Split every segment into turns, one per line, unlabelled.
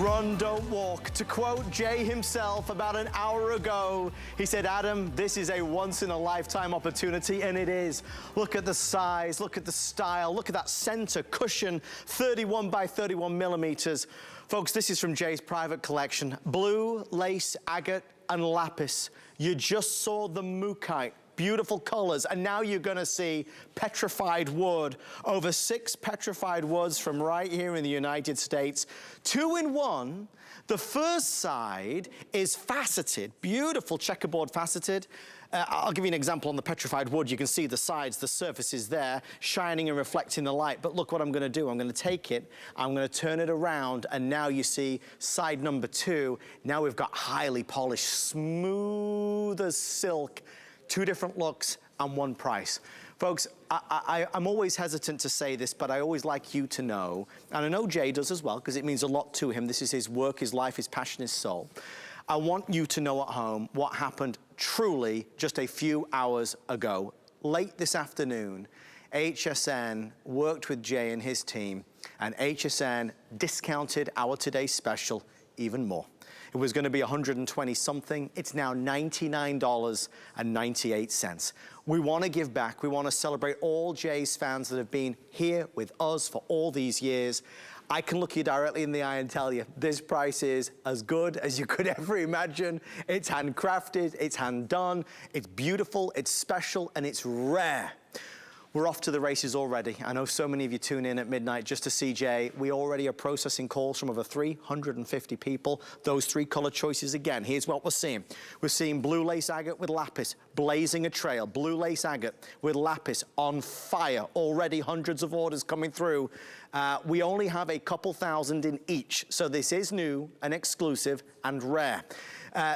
Run, don't walk. To quote Jay himself about an hour ago, he said, Adam, this is a once-in-a-lifetime opportunity, and it is. Look at the size, look at the style, look at that center cushion, 31 by 31 millimeters. Folks, this is from Jay's private collection. Blue, lace, agate, and lapis. You just saw the mookaite. Beautiful colors, and now you're gonna see petrified wood. Over 6 petrified woods from right here in the United States. 2 in 1. The first side is faceted, beautiful checkerboard faceted. I'll give you an example on the petrified wood. You can see the sides, the surface is there, shining and reflecting the light. But look what I'm gonna do. I'm gonna take it, I'm gonna turn it around, and now you see side number 2. Now we've got highly polished, smooth as silk. 2 different looks and 1 price. Folks, I'm always hesitant to say this, but I always like you to know, and I know Jay does as well, because it means a lot to him. This is his work, his life, his passion, his soul. I want you to know at home what happened truly just a few hours ago. Late this afternoon, HSN worked with Jay and his team, and HSN discounted our today's special even more. It was gonna be 120 something. It's now $99.98. We wanna give back. We wanna celebrate all Jay's fans that have been here with us for all these years. I can look you directly in the eye and tell you, this price is as good as you could ever imagine. It's handcrafted, it's hand done, it's beautiful, it's special, and it's rare. We're off to the races already. I know so many of you tune in at midnight just to see Jay. We already are processing calls from over 350 people. Those 3 color choices again. Here's what we're seeing. We're seeing blue lace agate with lapis, blazing a trail. Blue lace agate with lapis on fire. Already hundreds of orders coming through. We only have a couple thousand in each. So this is new and exclusive and rare.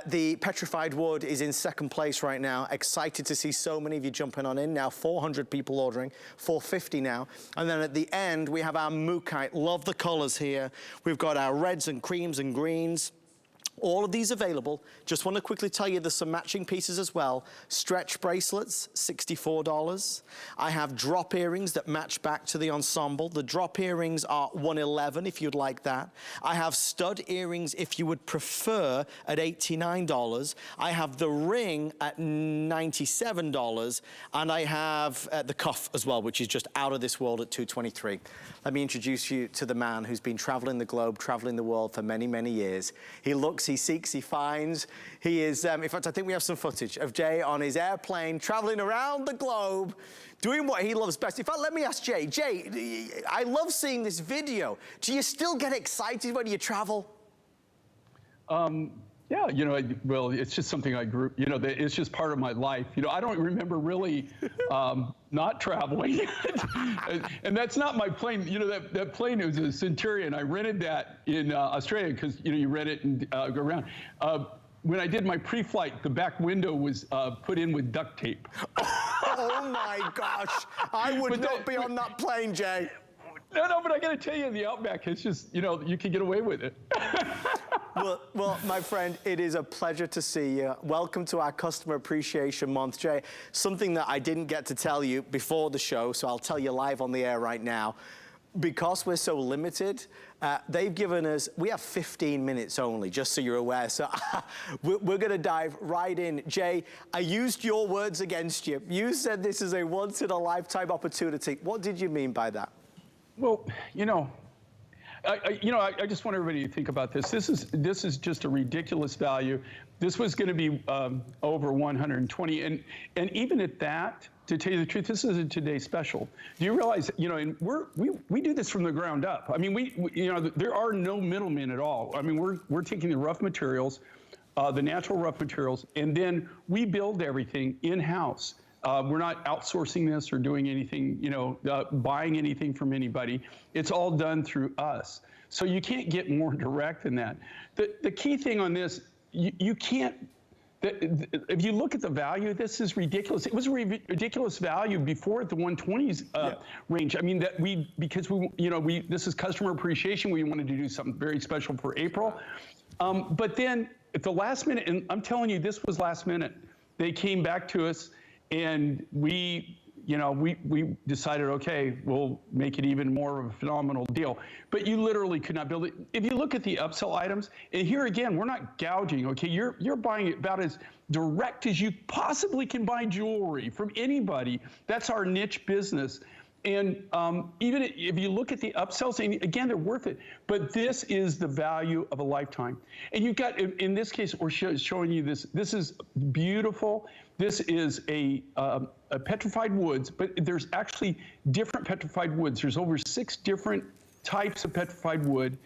The petrified wood is in 2nd place right now. Excited to see so many of you jumping on in. Now 400 people ordering, 450 now. And then at the end, we have our mookaite. Love the colors here. We've got our reds and creams and greens. All of these available. Just want to quickly tell you there's some matching pieces as well. Stretch bracelets, $64. I have drop earrings that match back to the ensemble. The drop earrings are $111 if you'd like that. I have stud earrings if you would prefer at $89. I have the ring at $97. And I have the cuff as well, which is just out of this world at $223. Let me introduce you to the man who's been traveling the globe, traveling the world for many, many years. He looks, he seeks, he finds. He is, in fact, I think we have some footage of Jay on his airplane, traveling around the globe, doing what he loves best. In fact, let me ask Jay. Jay, I love seeing this video. Do you still get excited when you travel?
Yeah, you know, well, it's just something I grew, you know, it's just part of my life. You know, I don't remember really not traveling. And that's not my plane. You know, that plane was a Centurion. I rented that in Australia because, you know, you rent it and go around. When I did my pre-flight, the back window was put in with duct tape.
Oh my gosh, I would not be on that plane, Jay.
No, but I got to tell you, the Outback, it's just, you know, you can get away with it.
Well, my friend, it is a pleasure to see you. Welcome to our Customer Appreciation Month, Jay. Something that I didn't get to tell you before the show, so I'll tell you live on the air right now. Because we're so limited, they've given us, we have 15 minutes only, just so you're aware. So we're gonna dive right in. Jay, I used your words against you. You said this is a once-in-a-lifetime opportunity. What did you mean by that?
Well, you know, I just want everybody to think about this. This is just a ridiculous value. This was going to be over 120, and even at that, to tell you the truth, this is a today special. Do you realize, you know, and we do this from the ground up. I mean, we you know, there are no middlemen at all. I mean, we're taking the rough materials, the natural rough materials, and then we build everything in-house. We're not outsourcing this or doing anything, you know, buying anything from anybody. It's all done through us. So you can't get more direct than that. The key thing on this, you can't, if you look at the value, this is ridiculous. It was a ridiculous value before at the 120s range. I mean, because you know, this is customer appreciation. We wanted to do something very special for April. But then at the last minute, and I'm telling you, this was last minute, they came back to us and we you know, we decided, okay, we'll make it even more of a phenomenal deal. But you literally could not build it. If you look at the upsell items, and here again, we're not gouging, okay? You're buying it about as direct as you possibly can buy jewelry from anybody. That's our niche business. And even if you look at the upsells, and again, they're worth it. But this is the value of a lifetime. And you've got, in this case, we're showing you this. This is beautiful. This is a petrified woods, but there's actually different petrified woods. There's over 6 different types of petrified wood.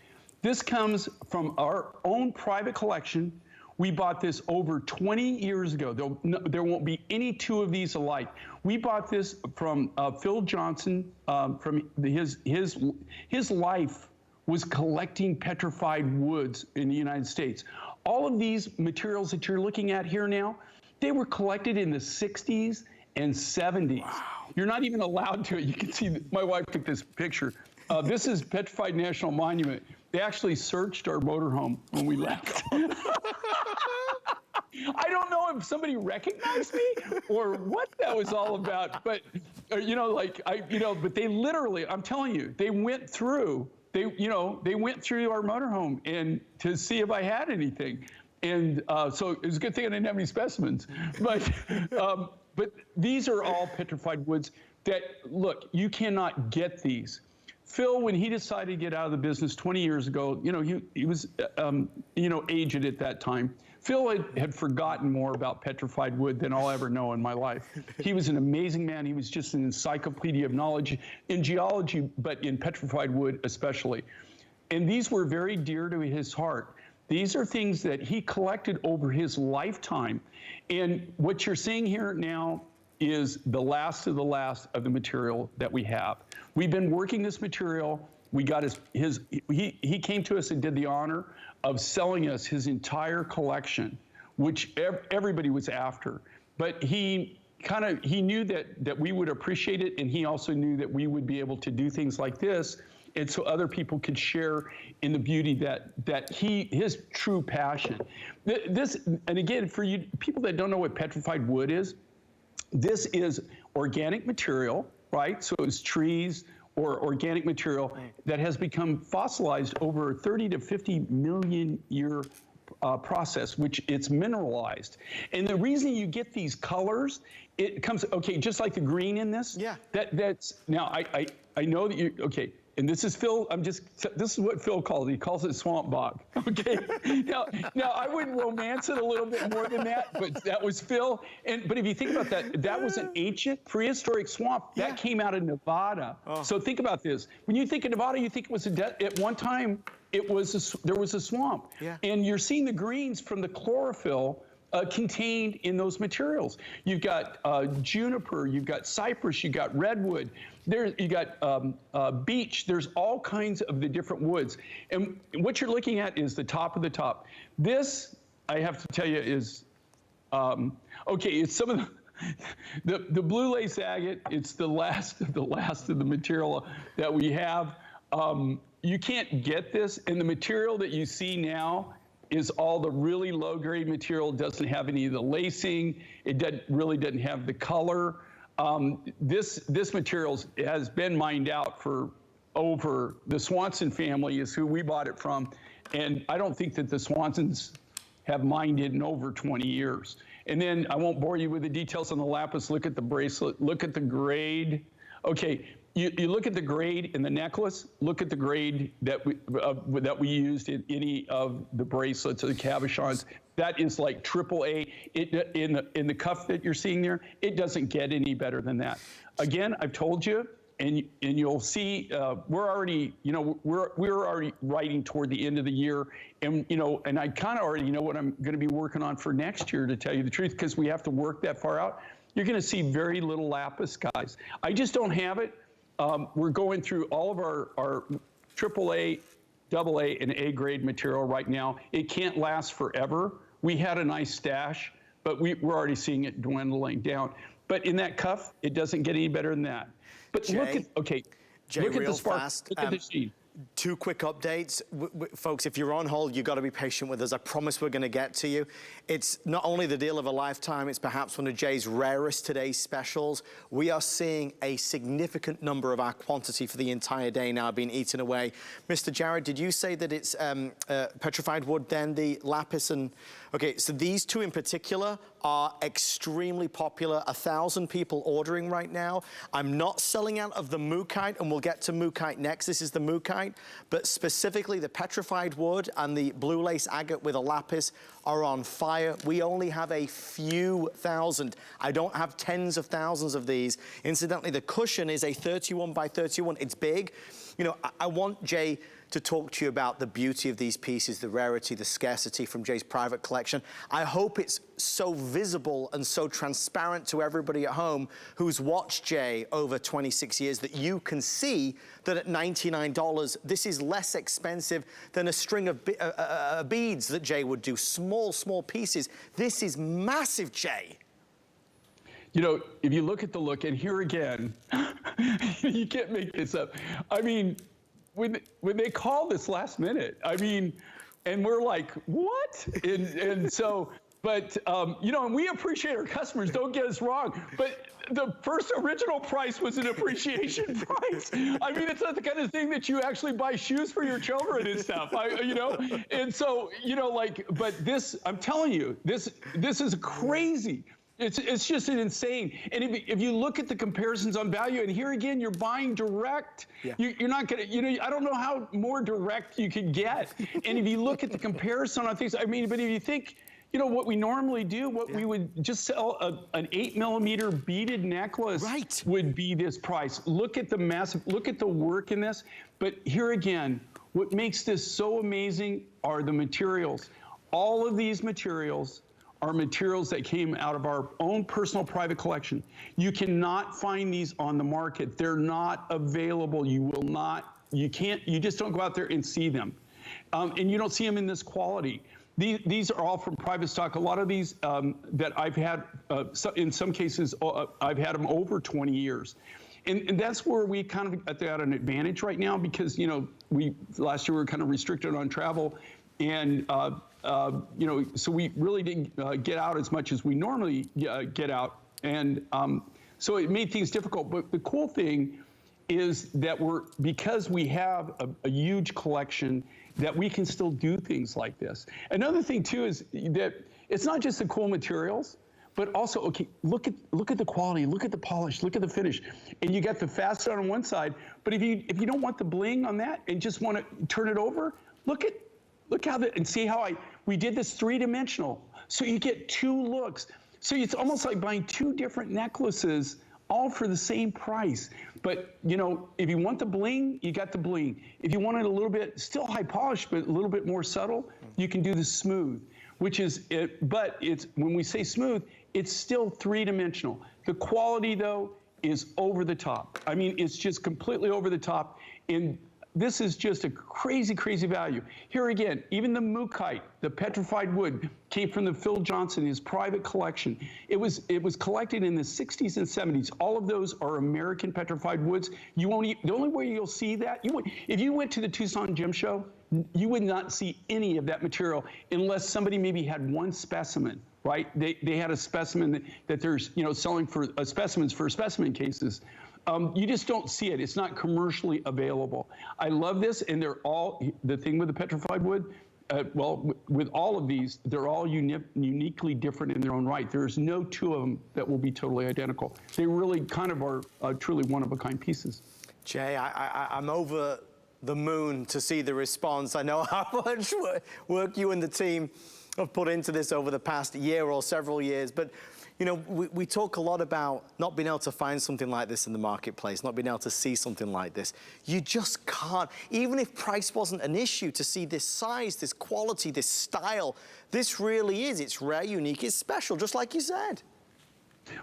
This comes from our own private collection. We bought this over 20 years ago. There won't be any 2 of these alike. We bought this from Phil Johnson. From his life was collecting petrified woods in the United States. All of these materials that you're looking at here now, they were collected in the 60s and 70s. Wow. You're not even allowed to. You can see, my wife took this picture. This is Petrified National Monument. They actually searched our motorhome when we left. I don't know if somebody recognized me or what that was all about, but you know, like but they literally, I'm telling you, they went through our motorhome and to see if I had anything. And so it was a good thing I didn't have any specimens. But these are all petrified woods that, look, you cannot get these. Phil, when he decided to get out of the business 20 years ago, you know, he was, aged at that time. Phil had forgotten more about petrified wood than I'll ever know in my life. He was an amazing man. He was just an encyclopedia of knowledge in geology, but in petrified wood especially. And these were very dear to his heart. These are things that he collected over his lifetime. And what you're seeing here now is the last of the material that we have. We've been working this material. We got he came to us and did the honor of selling us his entire collection, which everybody was after. But he knew that we would appreciate it, and he also knew that we would be able to do things like this, and so other people could share in the beauty that his true passion. And again, for you people that don't know what petrified wood is, this is organic material, right? So it's trees or organic material that has become fossilized over a 30 to 50 million year process, which it's mineralized. And the reason you get these colors, it comes, okay, just like the green in this. Yeah. That's, now I know that you, okay, and this is Phil, this is what Phil calls it. He calls it swamp bog, okay? Now I would romance it a little bit more than that, but that was Phil. But if you think about that, that was an ancient prehistoric swamp that came out of Nevada. Oh. So think about this. When you think of Nevada, you think it was at one time, there was a swamp. Yeah. And you're seeing the greens from the chlorophyll contained in those materials. You've got juniper, you've got cypress, you've got redwood, you got beech. There's all kinds of the different woods. And what you're looking at is the top of the top. This, I have to tell you, is, okay, it's some of the blue lace agate. It's the last of the material that we have. You can't get this, and the material that you see now is all the really low-grade material. Doesn't have any of the lacing. It really doesn't have the color. This material has been mined out for over, the Swanson family is who we bought it from, and I don't think that the Swansons have mined it in over 20 years. And then I won't bore you with the details on the lapis. Look at the bracelet. Look at the grade. Okay. You look at the grade in the necklace, look at the grade that we used in any of the bracelets or the cabochons. That is like AAA. In the cuff that you're seeing there, it doesn't get any better than that. Again, I've told you, and you'll see, we're already writing toward the end of the year, and and I kind of already know what I'm going to be working on for next year, to tell you the truth, because we have to work that far out. You're going to see very little lapis, guys. I just don't have it. We're going through all of our AAA, AA, and A grade material right now. It can't last forever. We had a nice stash, but we're already seeing it dwindling down. But in that cuff, it doesn't get any better than that. But
Jay,
look at, okay,
Jay,
look at
real
the spark,
fast,
look at the sheen.
Two quick updates. Folks, if you're on hold, you've got to be patient with us. I promise we're going to get to you. It's not only the deal of a lifetime, it's perhaps one of Jay's rarest today's specials. We are seeing a significant number of our quantity for the entire day now being eaten away. Mr. Jared, did you say that it's petrified wood, then the lapis and... Okay, so these two in particular are extremely popular. 1,000 people ordering right now. I'm not selling out of the mookaite, and we'll get to mookaite next. This is the mookaite, but specifically the petrified wood and the blue lace agate with a lapis are on fire. We only have a few thousand. I don't have tens of thousands of these. Incidentally, the cushion is a 31 by 31. It's big. You know, I want Jay to talk to you about the beauty of these pieces, the rarity, the scarcity from Jay's private collection. I hope it's so visible and so transparent to everybody at home who's watched Jay over 26 years that you can see that at $99, this is less expensive than a string of beads that Jay would do, small, small pieces. This is massive, Jay.
You know, if you look at the look, and here again, you can't make this up. I mean, when they call this last minute, I mean, and we're like, what? And so, but, you know, and we appreciate our customers, don't get us wrong, but the first original price was an appreciation price. I mean, it's not the kind of thing that you actually buy shoes for your children and stuff, you know? And so, you know, like, but this, I'm telling you, this is crazy. It's just an insane. And if you look at the comparisons on value, and here again, you're buying direct. Yeah. You're not gonna, you know, I don't know how more direct you could get. And if you look at the comparison on things, I mean, but if you think, you know, what we normally do, what we would just sell an 8mm beaded necklace would be this price. Look at the massive, look at the work in this. But here again, what makes this so amazing are the materials. All of these materials are materials that came out of our own personal private collection. You cannot find these on the market. They're not available. You will not, you can't, you just don't go out there and see them. And you don't see them in this quality. These are all from private stock. A lot of these that I've had, in some cases, I've had them over 20 years. And that's where we kind of at an advantage right now because, you know, last year we were kind of restricted on travel. And, you know, so we really didn't get out as much as we normally get out. And so it made things difficult. But the cool thing is that because we have a huge collection, that we can still do things like this. Another thing, too, is that it's not just the cool materials, but also, okay, look at the quality, look at the polish, look at the finish. And you got the facet on one side, but if you don't want the bling on that and just want to turn it over, look how and see how we did this 3-dimensional. So you get 2 looks. So it's almost like buying 2 different necklaces, all for the same price. But, you know, if you want the bling, you got the bling. If you want it a little bit, still high polished, but a little bit more subtle, you can do the smooth, which is it. But it's, when we say smooth, it's still 3-dimensional. The quality, though, is over the top. I mean, it's just completely over the top. And this is just a crazy, crazy value. Here again, even the mookaite, the petrified wood, came from the Phil Johnson, his private collection. It was collected in the 60s and 70s. All of those are American petrified woods. The only way you'll see that, if you went to the Tucson Gem Show, you would not see any of that material unless somebody maybe had one specimen, right? They had a specimen that they're, you know, selling for specimens for specimen cases. You just don't see it. It's not commercially available. I love this, and they're all, the thing with the petrified wood, well, with all of these, they're all uniquely different in their own right. There's no 2 of them that will be totally identical. They really kind of are truly one-of-a-kind pieces.
Jay, I'm over the moon to see the response. I know how much work you and the team have put into this over the past year or several years, but you know, we talk a lot about not being able to find something like this in the marketplace, not being able to see something like this. You just can't, even if price wasn't an issue, to see this size, this quality, this style. This really is, it's rare, unique, it's special, just like you said.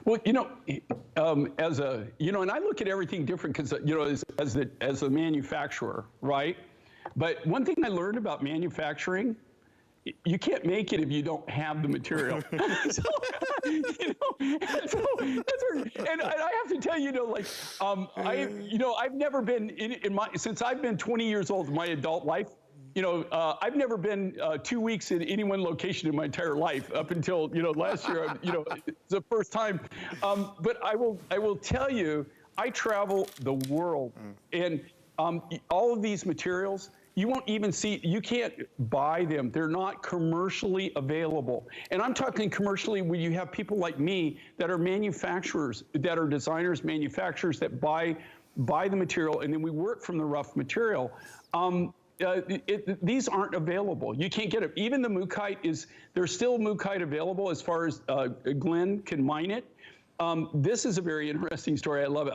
Well, you know, you know, and I look at everything different because, you know, as a manufacturer, right? But one thing I learned about manufacturing you can't make it if you don't have the material. So, and I have to tell you, I've never been since I've been 20 years old in my adult life. I've never been 2 weeks in any one location in my entire life up until, last year, it's the first time. But I will tell you, I travel the world, and all of these materials, you won't even see, you can't buy them. They're not commercially available. And I'm talking commercially when you have people like me that are manufacturers, that are designers, manufacturers that buy the material, and then we work from the rough material. These aren't available. You can't get it. Even the Mookaite there's still Mookaite available as far as Glenn can mine it. This is a very interesting story. I love it.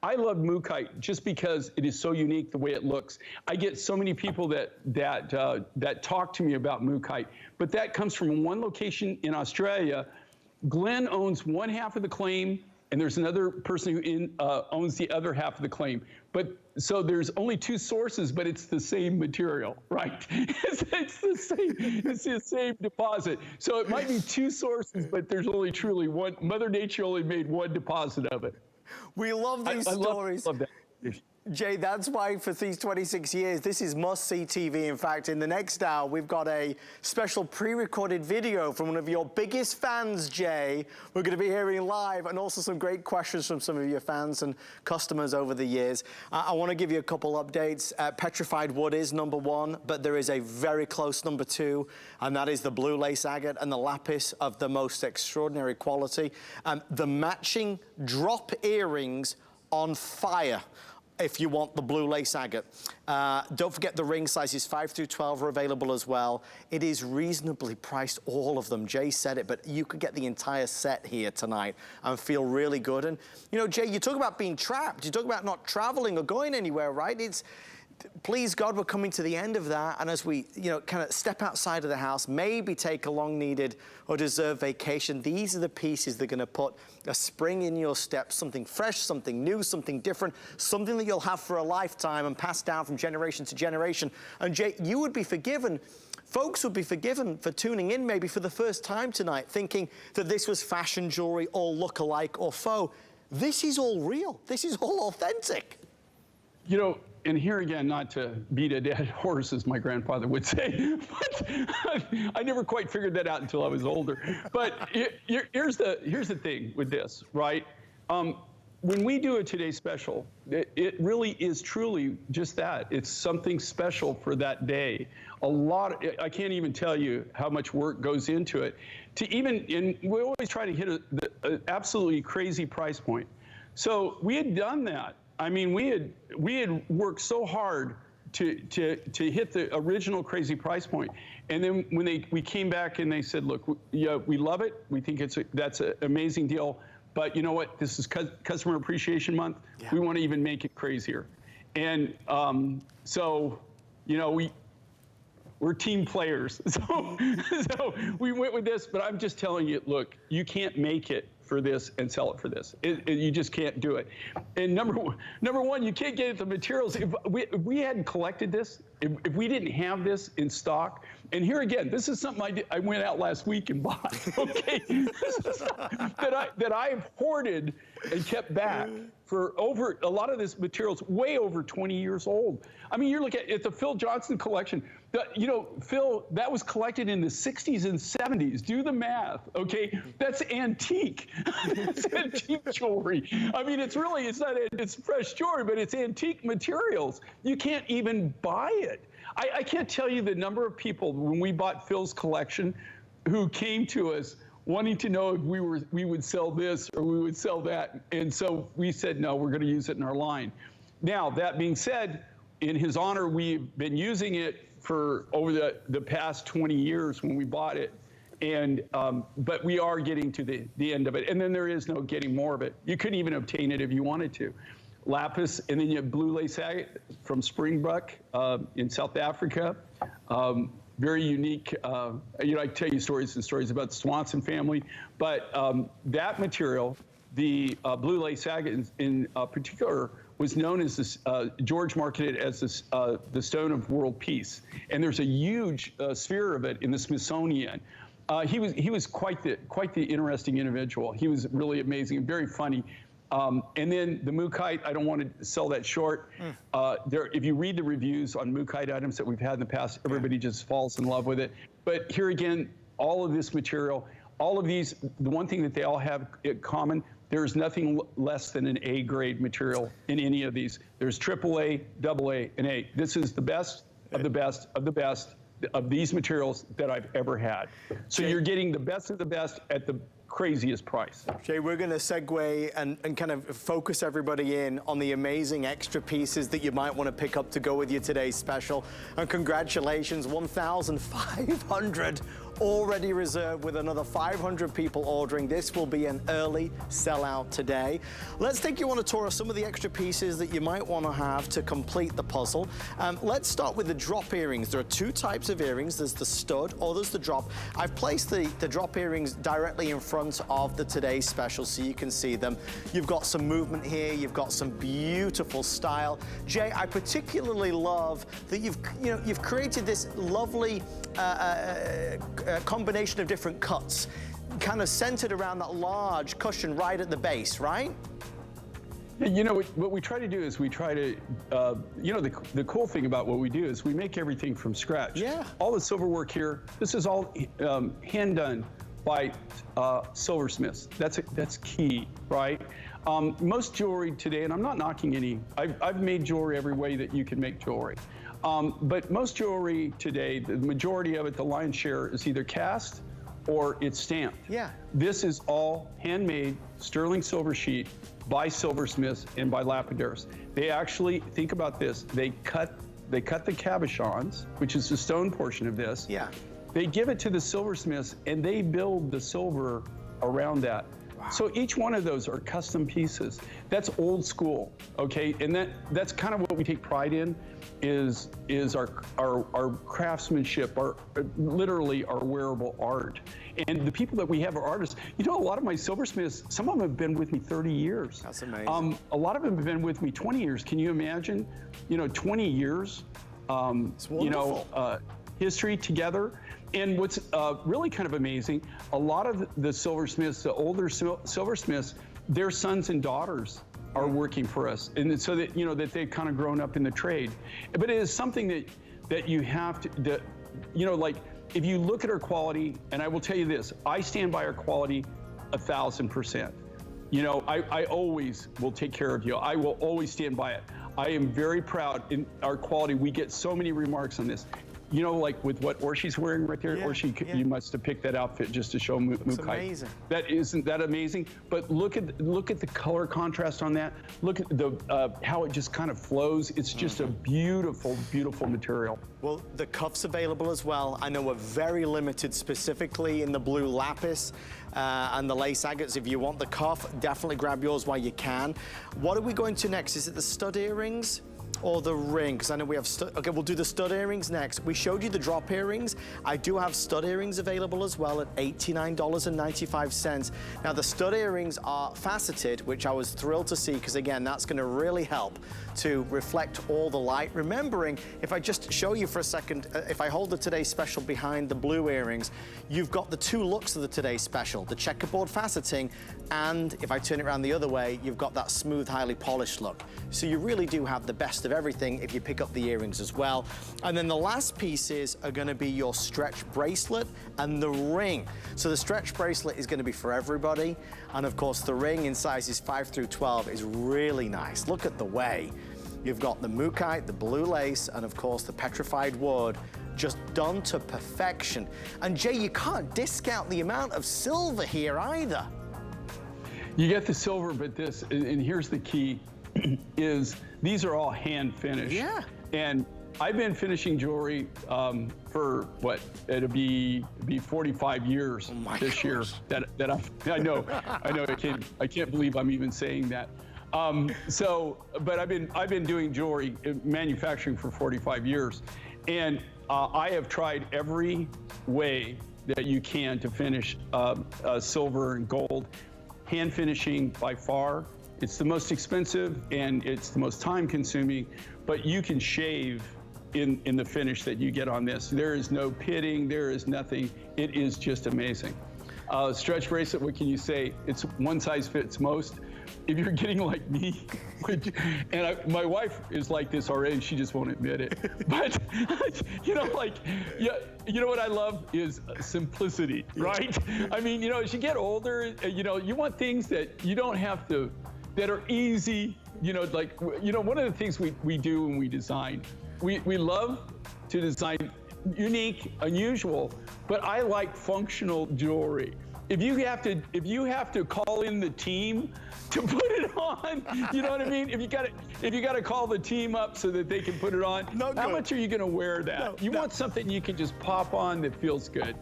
I love Mookaite just because it is so unique the way it looks. I get so many people that talk to me about Mookaite, but that comes from one location in Australia. Glenn owns one half of the claim, and there's another person who owns the other half of the claim. But so there's only two sources, but it's the same material, right? It's the same deposit. So it might be two sources, but there's only truly one. Mother Nature only made one deposit of it.
We love these stories.
Love that.
Jay, that's why for these 26 years, this is must-see TV. In fact, in the next hour, we've got a special pre-recorded video from one of your biggest fans, Jay. We're going to be hearing live, and also some great questions from some of your fans and customers over the years. I want to give you a couple updates. Petrified wood is #1, but there is a very close #2, and that is the blue lace agate and the lapis of the most extraordinary quality. The matching drop earrings on fire if you want the blue lace agate. Don't forget the ring sizes 5 through 12 are available as well. It is reasonably priced, all of them. Jay said it, but you could get the entire set here tonight and feel really good. And, Jay, you talk about being trapped. You talk about not traveling or going anywhere, right? Please God, we're coming to the end of that. And as we, kind of step outside of the house, maybe take a long-needed or deserved vacation, these are the pieces that are going to put a spring in your step, something fresh, something new, something different, something that you'll have for a lifetime and pass down from generation to generation. And Jay, you would be forgiven. Folks would be forgiven for tuning in maybe for the first time tonight, thinking that this was fashion jewelry, all look-alike or faux. This is all real. This is all authentic.
And here again, not to beat a dead horse, as my grandfather would say, but I never quite figured that out until I was older. But here's the thing with this, right? When we do a Today Special, it really is truly just that. It's something special for that day. I can't even tell you how much work goes into it. And we always try to hit an absolutely crazy price point. So we had done that. I mean, we had worked so hard to hit the original crazy price point, and then when we came back and they said, look, we love it, we think that's an amazing deal, but you know what? This is Customer Appreciation Month. Yeah. We want to even make it crazier, and so we're team players. So we went with this, but I'm just telling you, look, you can't make it for this and sell it for this. You just can't do it. And number one, you can't get the materials. If we hadn't collected this, if we didn't have this in stock, and here again, this is something I went out last week and bought, okay? This is that I have hoarded and kept back for a lot of this material's way over 20 years old. I mean, you're looking at the Phil Johnson collection. Phil, that was collected in the 60s and 70s. Do the math, okay? That's antique. That's antique jewelry. I mean, it's fresh jewelry, but it's antique materials. You can't even buy it. I can't tell you the number of people when we bought Phil's collection who came to us wanting to know if we would sell this or we would sell that. And so we said, no, we're going to use it in our line. Now, that being said, in his honor, we've been using it for over the past 20 years when we bought it. And but we are getting to the end of it. And then there is no getting more of it. You couldn't even obtain it if you wanted to. Lapis, and then you have blue lace agate from Springbok in South Africa. Very unique. I tell you stories and stories about the Swanson family, but that material, the blue lace agate in particular, was known as this, George marketed it as this, the stone of world peace. And there's a huge sphere of it in the Smithsonian. He was quite the interesting individual. He was really amazing and very funny. And then the mookaite, I don't want to sell that short. If you read the reviews on mookaite items that we've had in the past, everybody just falls in love with it. But here again, all of this material, all of these, the one thing that they all have in common, there's nothing less than an A grade material in any of these. There's AAA, AA, and A. This is the best of the best of the best of these materials that I've ever had. So you're getting the best of the best at the craziest price.
Jay, we're going to segue and kind of focus everybody in on the amazing extra pieces that you might want to pick up to go with you today's special. And congratulations, 1,500 already reserved with another 500 people ordering. This will be an early sellout today. Let's take you on a tour of some of the extra pieces that you might want to have to complete the puzzle. Let's start with the drop earrings. There are two types of earrings. There's the stud or there's the drop. I've placed the drop earrings directly in front of the today's special so you can see them. You've got some movement here. You've got some beautiful style. Jay, I particularly love that you've created this lovely combination of different cuts, kind of centered around that large cushion right at the base, right?
You know, what we try to do is we try to, you know, the cool thing about what we do is we make everything from scratch.
Yeah.
All the silver work here, this is all hand done by silversmiths. That's key, right? Most jewelry today, and I'm not knocking any, I've made jewelry every way that you can make jewelry. But most jewelry today, the majority of it, the lion's share, is either cast or it's stamped. Yeah. This is all handmade sterling silver sheet by silversmiths and by lapidaires. They actually, think about this, they cut the cabochons, which is the stone portion of this. Yeah. They give it to the silversmiths and they build the silver around that. Wow. So each one of those are custom pieces. That's old school, okay? And that's kind of what we take pride in, is our craftsmanship, literally our wearable art. And the people that we have are artists. You know, a lot of my silversmiths, some of them have been with me 30 years.
That's amazing.
A lot of them have been with me 20 years. Can you imagine, 20 years,
it's wonderful.
History together? And what's really kind of amazing, a lot of the silversmiths, the older silversmiths, their sons and daughters are working for us. And so that, that they've kind of grown up in the trade. But it is something that you have to, like, if you look at our quality, and I will tell you this, I stand by our quality 1,000%. I always will take care of you. I will always stand by it. I am very proud in our quality. We get so many remarks on this. Like with what Orshi's wearing right there, you must have picked that outfit just to show Mookai.
Amazing.
Isn't that amazing? But look at the color contrast on that. Look at the how it just kind of flows. It's just a beautiful, beautiful material.
Well, the cuff's available as well. I know we're very limited specifically in the blue lapis and the lace agates. If you want the cuff, definitely grab yours while you can. What are we going to next? Is it the stud earrings? Or the ring, because I know we have okay, we'll do the stud earrings next. We showed you the drop earrings. I do have stud earrings available as well at $89.95. Now the stud earrings are faceted, which I was thrilled to see, because again, that's gonna really help to reflect all the light. Remembering, if I just show you for a second, if I hold the Today Special behind the blue earrings, you've got the two looks of the Today Special, the checkerboard faceting, and if I turn it around the other way, you've got that smooth, highly polished look. So you really do have the best of everything if you pick up the earrings as well. And then the last pieces are gonna be your stretch bracelet and the ring. So the stretch bracelet is gonna be for everybody. And of course, the ring in sizes 5 through 12 is really nice. Look at the way. You've got the mookaite, the blue lace, and of course the petrified wood, just done to perfection. And Jay, you can't discount the amount of silver here either.
You get the silver, but this, and here's the key, is these are all hand finished. Yeah. And I've been finishing jewelry for what, it'll be 45 years this year that I know, I can't believe I'm even saying that. But I've been doing jewelry manufacturing for 45 years, and I have tried every way that you can to finish silver and gold. Hand finishing by far It's the most expensive and it's the most time consuming, but you can shave in the finish that you get on this. There is no pitting, there is nothing. It is just amazing. Stretch bracelet, what can you say? It's one size fits most. If you're getting like me, my wife is like this already, she just won't admit it. But, you know what I love is simplicity, right? I mean, as you get older, you want things that you don't have to, that are easy, one of the things we do when we design, we love to design unique, unusual, but I like functional jewelry. If you have to call in the team to put it on, you know what I mean? If you got to call the team up so that they can put it on, how much are you going to wear that? You want something you can just pop on that feels good.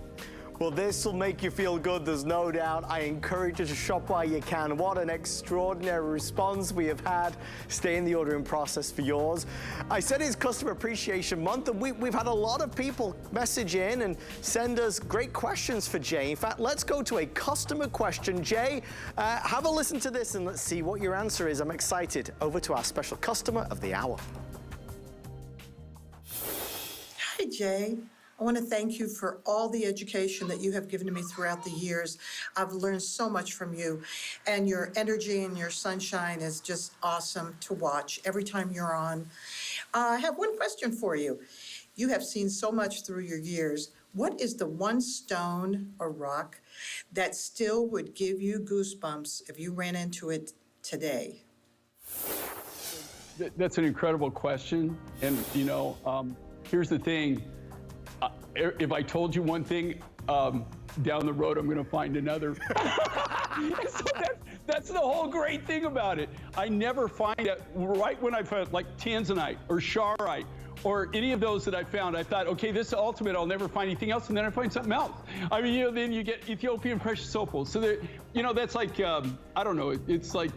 Well, this will make you feel good, there's no doubt. I encourage you to shop while you can. What an extraordinary response we have had. Stay in the ordering process for yours. I said it's Customer Appreciation Month, and we've had a lot of people message in and send us great questions for Jay. In fact, let's go to a customer question. Jay, have a listen to this and let's see what your answer is. I'm excited. Over to our special customer of the hour.
Hi, Jay. I want to thank you for all the education that you have given to me throughout the years. I've learned so much from you, and your energy and your sunshine is just awesome to watch every time you're on. I have one question for you. You have seen so much through your years. What is the one stone or rock that still would give you goosebumps if you ran into it today?
That's an incredible question. And, here's the thing. If I told you one thing, down the road, I'm going to find another. So that's the whole great thing about it. I never find that right when I found like tanzanite or charoite or any of those that I found, I thought, okay, this is the ultimate. I'll never find anything else. And then I find something else. I mean, then you get Ethiopian precious opals. So that, that's like, I don't know. It's like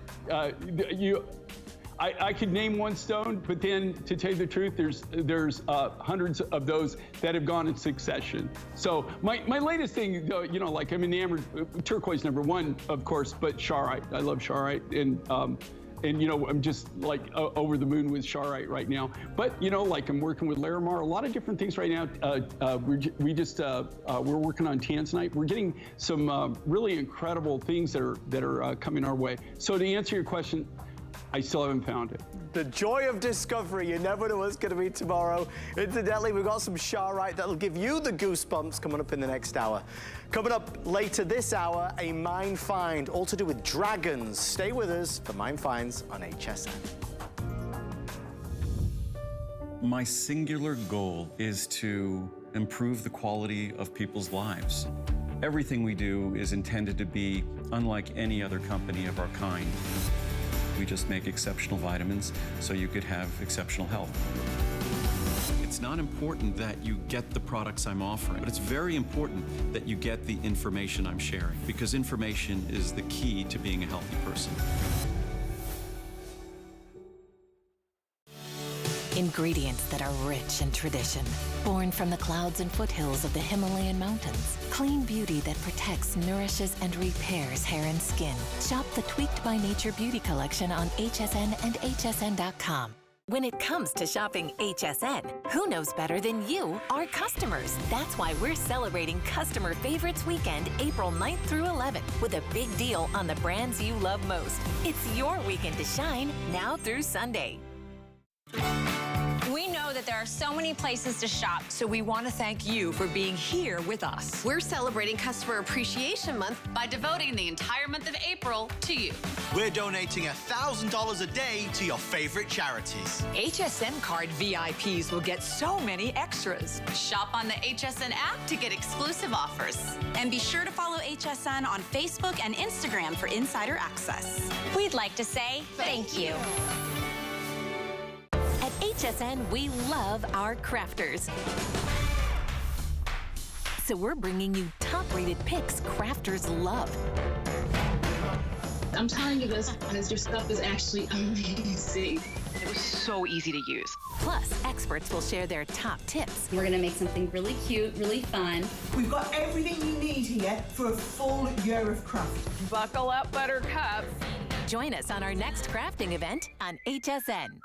I could name one stone, but then to tell you the truth, there's hundreds of those that have gone in succession. So my latest thing, like I'm enamored, turquoise #1, of course, but charoite. I love charoite, and I'm just like over the moon with charoite right now. But like I'm working with Larimar, a lot of different things right now. We're working on tanzanite. We're getting some really incredible things that are coming our way. So to answer your question, I still haven't found it.
The joy of discovery. You never know what's going to be tomorrow. Incidentally, we've got some charoite that'll give you the goosebumps coming up in the next hour. Coming up later this hour, a mine find, all to do with dragons. Stay with us for Mine Finds on HSN.
My singular goal is to improve the quality of people's lives. Everything we do is intended to be unlike any other company of our kind. We just make exceptional vitamins so you could have exceptional health. It's not important that you get the products I'm offering, but it's very important that you get the information I'm sharing, because information is the key to being a healthy person.
Ingredients that are rich in tradition, born from the clouds and foothills of the Himalayan mountains. Clean beauty that protects, nourishes, and repairs hair and skin. Shop the Tweaked by Nature Beauty Collection on HSN and hsn.com. When it comes to shopping HSN, who knows better than you, our customers? That's why we're celebrating Customer Favorites Weekend, April 9th through 11th, with a big deal on the brands you love most. It's your weekend to shine, now through Sunday.
We know that there are so many places to shop, so we want to thank you for being here with us.
We're celebrating Customer Appreciation Month by devoting the entire month of April to you.
We're donating $1,000 a day to your favorite charities.
HSN card VIPs will get so many extras.
Shop on the HSN app to get exclusive offers.
And be sure to follow HSN on Facebook and Instagram for insider access.
We'd like to say thank you.
At HSN, we love our crafters. So we're bringing you top-rated picks crafters love.
I'm telling you this because your stuff is actually amazing.
It was so easy to use.
Plus, experts will share their top tips.
We're going to make something really cute, really fun.
We've got everything you need here for a full year of craft.
Buckle up, Buttercup.
Join us on our next crafting event on HSN.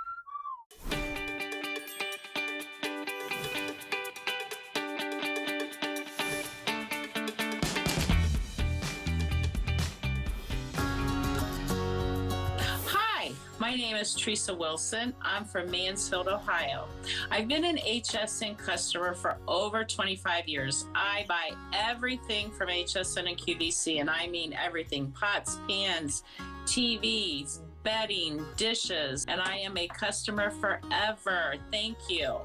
Hi, my name is Teresa Wilson. I'm from Mansfield, Ohio. I've been an HSN customer for over 25 years. I buy everything from HSN and QVC, and I mean everything: pots, pans, TVs, bedding, dishes, and I am a customer forever. Thank you.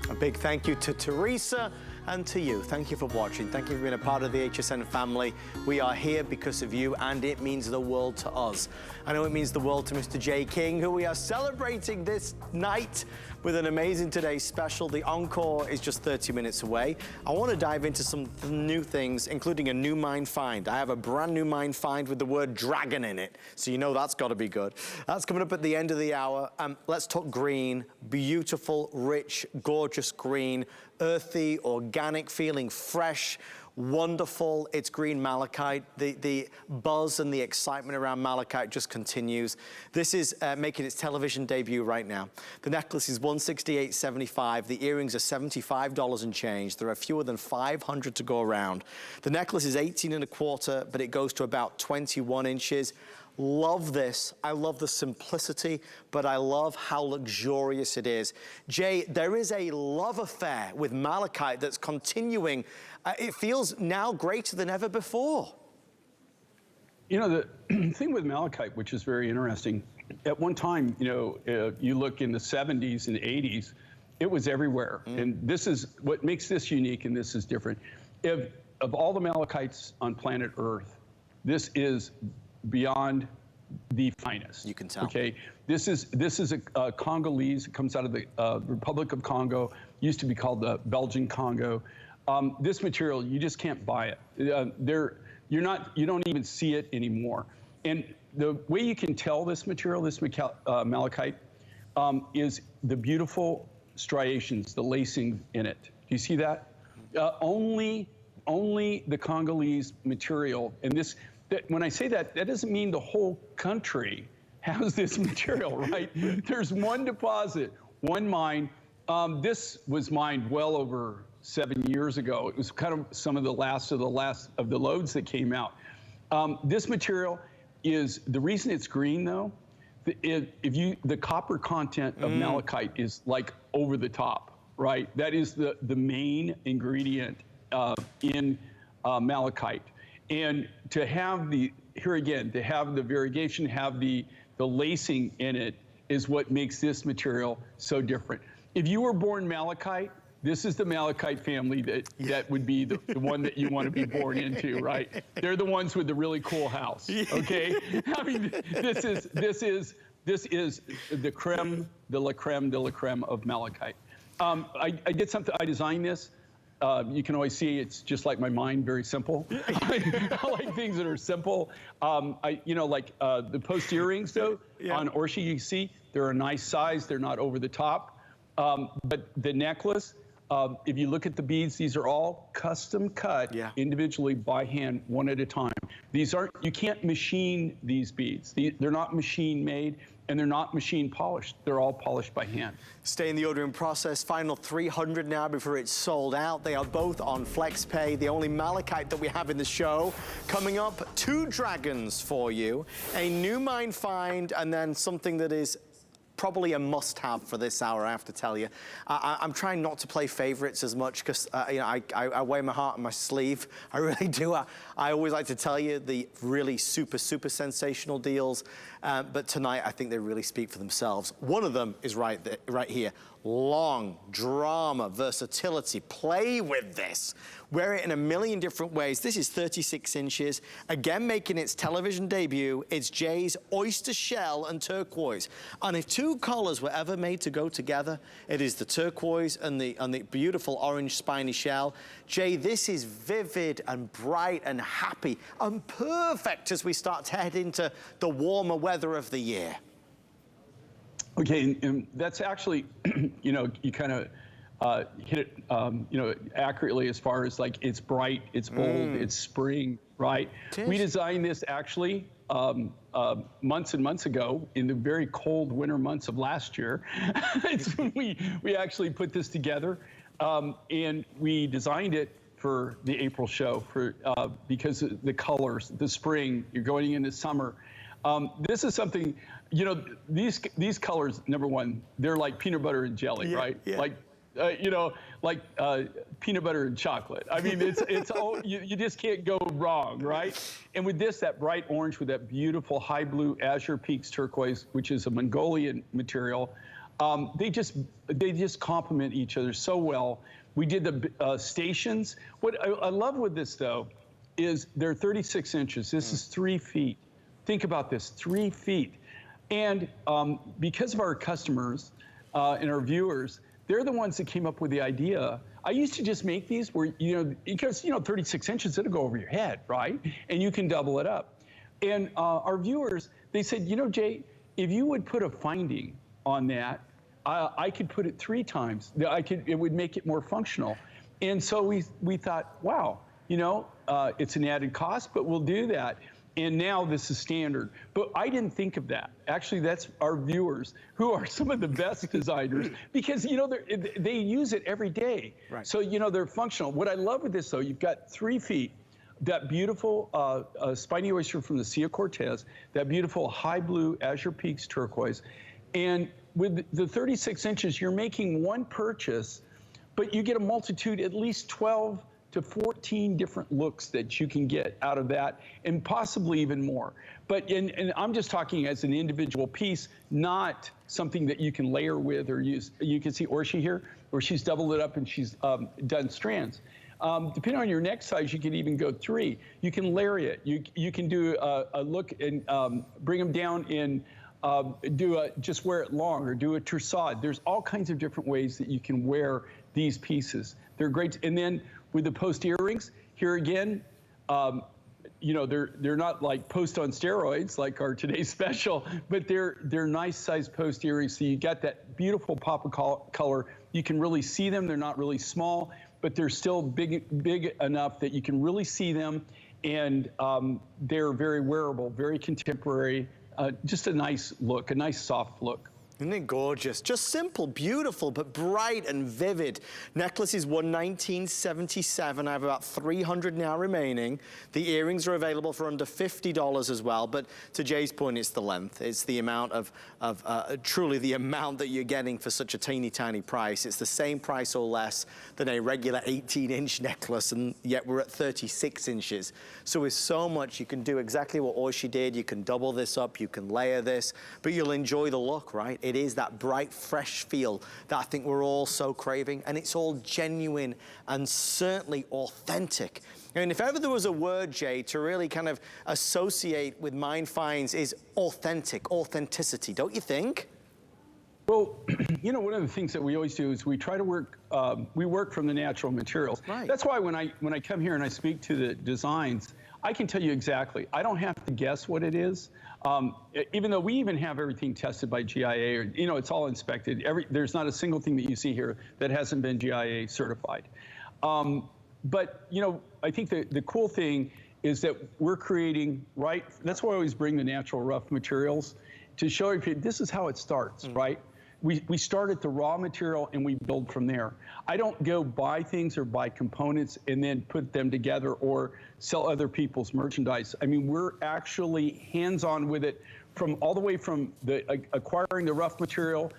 A big thank you to Teresa and to you. Thank you for watching. Thank you for being a part of the HSN family. We are here because of you, and it means the world to us. I know it means the world to Mr. Jay King, who we are celebrating this night with an amazing Today's Special. The encore is just 30 minutes away. I want to dive into some new things, including a new mine find. I have a brand new mine find with the word dragon in it, so you know that's got to be good. That's coming up at the end of the hour. Let's talk green. Beautiful, rich, gorgeous green, earthy, organic, feeling fresh, wonderful. It's green malachite. The buzz and the excitement around malachite just continues. This is making its television debut right now. The necklace is $168.75. The earrings are $75 and change. There are fewer than 500 to go around. The necklace is 18.25, but it goes to about 21 inches. Love this. I love the simplicity, but I love how luxurious it is. Jay, there is a love affair with malachite that's continuing. It feels now greater than ever before.
You know, the thing with malachite, which is very interesting, at one time, you know, you look in the 70s and 80s, it was everywhere. And this is what makes this unique, and this is different. Of all the malachites on planet Earth, this is beyond the finest. You can tell. Okay, this is a Congolese. It comes out of the Republic of Congo. Used to be called the Belgian Congo. This material, you just can't buy it. You don't even see it anymore. And the way you can tell this material, this malachite, is the beautiful striations, the lacing in it. Do you see that? Only the Congolese material, and this. When I say that, that doesn't mean the whole country has this material, right? There's one deposit, one mine. This was mined well over 7 years ago. It was kind of some of the last of the loads that came out. This material is, the reason it's green though, the copper content of malachite is like over the top, right? That is the main ingredient in malachite. And to have to have the variegation, have the lacing in it is what makes this material so different. If you were born malachite, this is the malachite family that would be the one that you want to be born into, right? They're the ones with the really cool house, okay? I mean, this is the creme de la creme de la creme of malachite. I did something, I designed this. You can always see it's just like my mind, very simple. I like things that are simple. The post earrings though, on Orshi, you see, they're a nice size. They're not over the top. But the necklace, if you look at the beads, these are all custom cut individually by hand, one at a time. You can't machine these beads. They're not machine made. And they're not machine polished. They're all polished by hand.
Stay in the ordering process. Final 300 now before it's sold out. They are both on FlexPay, the only malachite that we have in the show. Coming up, 2 dragons for you, a new mine find, and then something that is probably a must-have for this hour, I have to tell you. I'm trying not to play favorites as much because I wear my heart on my sleeve. I really do. I always like to tell you the really super sensational deals, but tonight I think they really speak for themselves. One of them is right here. Long, drama, versatility. Play with this. Wear it in a million different ways. This is 36 inches. Again, making its television debut, it's Jay's Oyster Shell and Turquoise. And if 2 colors were ever made to go together, it is the turquoise and the beautiful orange spiny shell. Jay, this is vivid and bright and happy and perfect as we start to head into the warmer weather of the year.
Okay, and that's actually, you kind of hit it, accurately as far as like it's bright, it's bold, it's spring, right? We designed this actually months and months ago in the very cold winter months of last year. It's when we actually put this together, and we designed it for the April show because of the colors, the spring, you're going into summer. This is something, these colors, number one, they're like peanut butter and jelly, right? Yeah. Like peanut butter and chocolate. I mean, it's all, you just can't go wrong, right? And with this, that bright orange with that beautiful high blue Azure Peaks turquoise, which is a Mongolian material, they just complement each other so well. We did the stations. What I love with this, though, is they're 36 inches. This is 3 feet. Think about this, 3 feet. And because of our customers and our viewers, they're the ones that came up with the idea. I used to just make these where, because 36 inches, it'll go over your head, right? And you can double it up. And our viewers, they said, Jay, if you would put a finding on that, I could put it 3 times. It would make it more functional. And so we thought, wow, it's an added cost, but we'll do that. And now this is standard. But I didn't think of that. Actually, that's our viewers, who are some of the best designers, because they use it every day. Right. So they're functional. What I love with this, though, you've got 3 feet, that beautiful spiny oyster from the Sea of Cortez, that beautiful high blue Azure Peaks turquoise, and with the 36 inches, you're making one purchase, but you get a multitude, at least 12 to 14 different looks that you can get out of that, and possibly even more. But and I'm just talking as an individual piece, not something that you can layer with or use. You can see Orshi here, where she's doubled it up and she's done strands. Depending on your neck size, you can even go 3. You can layer it. You can do a look and bring them down in, just wear it long, or do a torsade. There's all kinds of different ways that you can wear these pieces. They're great. And then with the post earrings, here again, they're not like post on steroids like our today's special, but they're nice size post earrings. So you got that beautiful pop of color. You can really see them. They're not really small, but they're still big enough that you can really see them. And they're very wearable, very contemporary. Just a nice look, a nice soft look.
Isn't it gorgeous? Just simple, beautiful, but bright and vivid. Necklace is $119.77. I have about 300 now remaining. The earrings are available for under $50 as well. But to Jay's point, it's the length. It's the amount of truly the amount that you're getting for such a teeny tiny price. It's the same price or less than a regular 18-inch necklace, and yet we're at 36 inches. So with so much, you can do exactly what Orshi did. You can double this up, you can layer this, but you'll enjoy the look, right? It is that bright, fresh feel that I think we're all so craving, and it's all genuine and certainly authentic. I mean, if ever there was a word, Jay, to really kind of associate with Mind Finds is authentic, authenticity, don't you think?
Well, one of the things that we always do is we try to work, we work from the natural materials. Right. That's why when I come here and I speak to the designs, I can tell you exactly. I don't have to guess what it is. Even though we even have everything tested by GIA, or, it's all inspected. There's not a single thing that you see here that hasn't been GIA certified. But, I think the cool thing is that we're creating, right? That's why I always bring the natural rough materials to show you this is how it starts, right? We start at the raw material and we build from there. I don't go buy things or buy components and then put them together or sell other people's merchandise. I mean, we're actually hands-on with it from all the way from the acquiring the rough material,